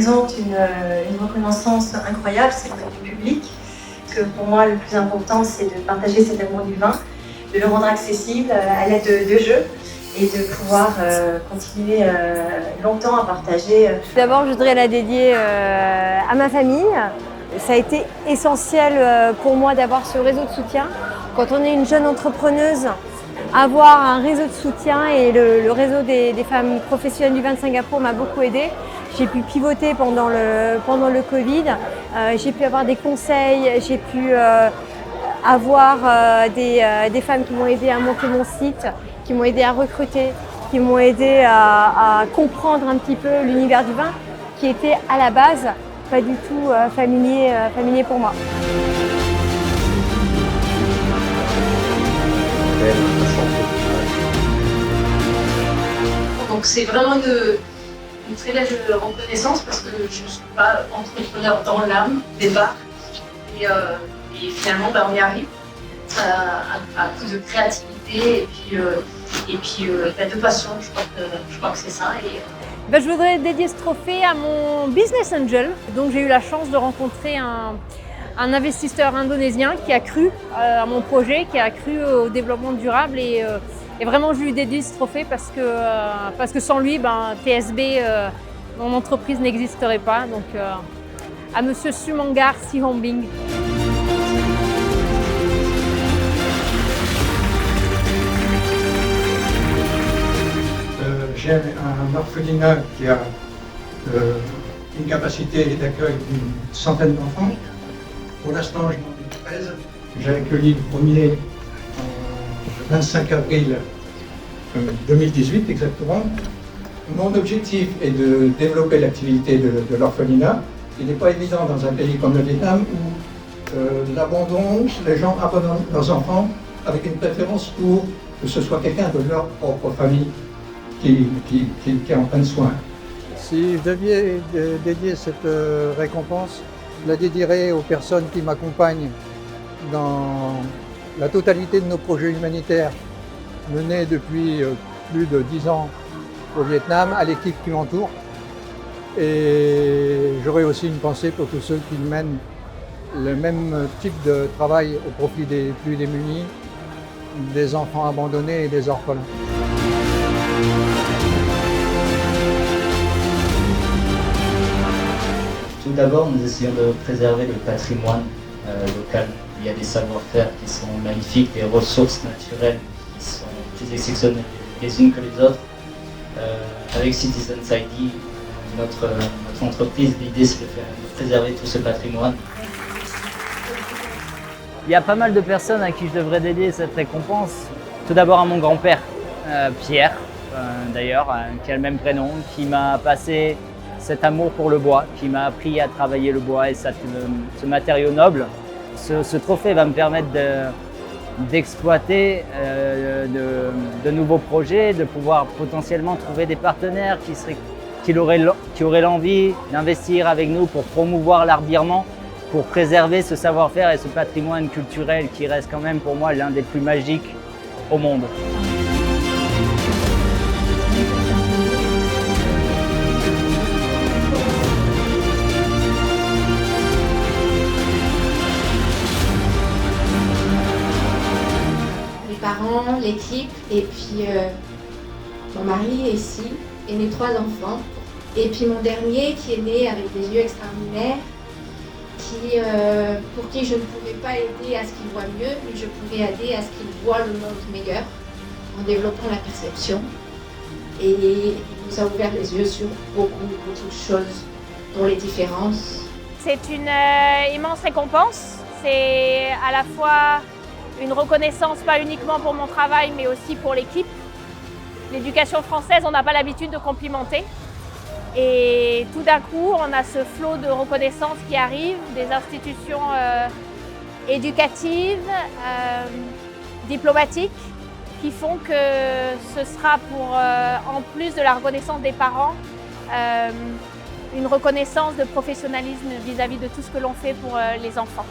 représente une reconnaissance incroyable, c'est auprès du public. Que pour moi, le plus important, c'est de partager cet amour du vin, de le rendre accessible à l'aide de jeux et de pouvoir continuer longtemps à partager. D'abord, je voudrais la dédier à ma famille. Ça a été essentiel pour moi d'avoir ce réseau de soutien. Quand on est une jeune entrepreneuse, avoir un réseau de soutien et le réseau des femmes professionnelles du vin de Singapour m'a beaucoup aidée. J'ai pu pivoter pendant le Covid, j'ai pu avoir des conseils, j'ai pu avoir des femmes qui m'ont aidé à monter mon site, qui m'ont aidé à recruter, qui m'ont aidé à comprendre un petit peu l'univers du vin, qui était à la base pas du tout familier pour moi. Donc c'est vraiment une très belle reconnaissance parce que je ne suis pas entrepreneur dans l'âme au départ. Et finalement, on y arrive à coup de créativité et puis de passion. Je crois que c'est ça. Je voudrais dédier ce trophée à mon business angel. Donc j'ai eu la chance de rencontrer un investisseur indonésien qui a cru à mon projet, qui a cru au développement durable et vraiment je lui dédie ce trophée parce que sans lui, TSB, mon entreprise n'existerait pas. Donc à Monsieur Sumangar Sihombing. J'ai un orphelinat qui a une capacité d'accueil d'une centaine d'enfants. Pour l'instant, je m'en ai 13. J'ai accueilli le premier le 25 avril 2018 exactement. Mon objectif est de développer l'activité de l'orphelinat. Il n'est pas évident dans un pays comme le Vietnam où l'abandon, les gens abandonnent leurs enfants avec une préférence pour que ce soit quelqu'un de leur propre famille qui est en plein de soins. Si je devais dédier cette récompense, je la dédierais aux personnes qui m'accompagnent dans la totalité de nos projets humanitaires menés depuis plus de 10 ans au Vietnam, à l'équipe qui m'entoure. Et j'aurais aussi une pensée pour tous ceux qui mènent le même type de travail au profit des plus démunis, des enfants abandonnés et des orphelins. Tout d'abord, nous essayons de préserver le patrimoine local. Il y a des savoir-faire qui sont magnifiques, des ressources naturelles qui sont plus exceptionnelles les unes que les autres. Avec Citizens ID, notre entreprise, l'idée c'est de préserver tout ce patrimoine. Il y a pas mal de personnes à qui je devrais dédier cette récompense. Tout d'abord à mon grand-père, Pierre, d'ailleurs, qui a le même prénom, qui m'a passé cet amour pour le bois, qui m'a appris à travailler le bois et ce matériau noble. Ce trophée va me permettre d'exploiter de nouveaux projets, de pouvoir potentiellement trouver des partenaires qui auraient l'envie d'investir avec nous pour promouvoir l'art birman, pour préserver ce savoir-faire et ce patrimoine culturel qui reste quand même pour moi l'un des plus magiques au monde. Parents, l'équipe et puis mon mari ici et mes 3 enfants. Et puis mon dernier qui est né avec des yeux extraordinaires, pour qui je ne pouvais pas aider à ce qu'il voit mieux, mais je pouvais aider à ce qu'il voit le monde meilleur en développant la perception. Et il nous a ouvert les yeux sur beaucoup de choses, dont les différences. C'est une immense récompense. C'est à la fois une reconnaissance, pas uniquement pour mon travail, mais aussi pour l'équipe. L'éducation française, on n'a pas l'habitude de complimenter. Et tout d'un coup, on a ce flot de reconnaissance qui arrive, des institutions éducatives, diplomatiques, qui font que ce sera pour, en plus de la reconnaissance des parents, une reconnaissance de professionnalisme vis-à-vis de tout ce que l'on fait pour les enfants.